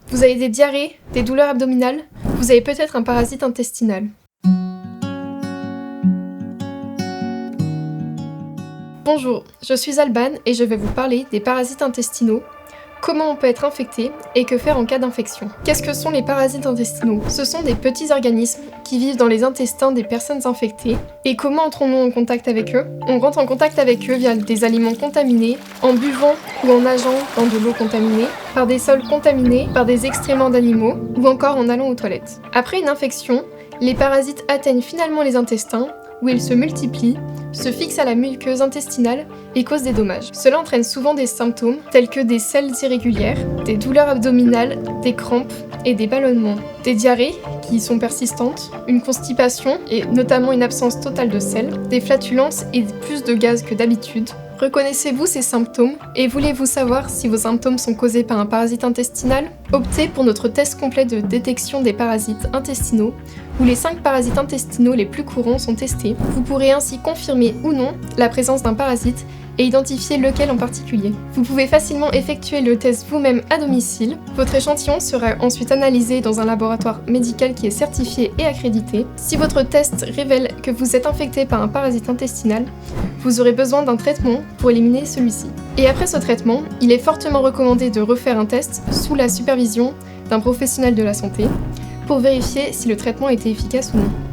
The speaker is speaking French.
Vous avez des diarrhées, des douleurs abdominales, vous avez peut-être un parasite intestinal. Bonjour, je suis Alban et je vais vous parler des parasites intestinaux, comment on peut être infecté et que faire en cas d'infection. Qu'est-ce que sont les parasites intestinaux? Ce sont des petits organismes qui vivent dans les intestins des personnes infectées. Et comment entrons-nous en contact avec eux? On rentre en contact avec eux via des aliments contaminés, en buvant ou en nageant dans de l'eau contaminée, par des sols contaminés, par des excréments d'animaux ou encore en allant aux toilettes. Après une infection, les parasites atteignent finalement les intestins où ils se multiplient, se fixent à la muqueuse intestinale et causent des dommages. Cela entraîne souvent des symptômes tels que des selles irrégulières, des douleurs abdominales, des crampes et des ballonnements, des diarrhées qui sont persistantes, une constipation et notamment une absence totale de sel, des flatulences et plus de gaz que d'habitude. Reconnaissez-vous ces symptômes et voulez-vous savoir si vos symptômes sont causés par un parasite intestinal? Optez pour notre test complet de détection des parasites intestinaux où les 5 parasites intestinaux les plus courants sont testés. Vous pourrez ainsi confirmer ou non la présence d'un parasite et identifier lequel en particulier. Vous pouvez facilement effectuer le test vous-même à domicile. Votre échantillon sera ensuite analysé dans un laboratoire médical qui est certifié et accrédité. Si votre test révèle que vous êtes infecté par un parasite intestinal, vous aurez besoin d'un traitement pour éliminer celui-ci. Et après ce traitement, il est fortement recommandé de refaire un test sous la supervision d'un professionnel de la santé pour vérifier si le traitement était efficace ou non.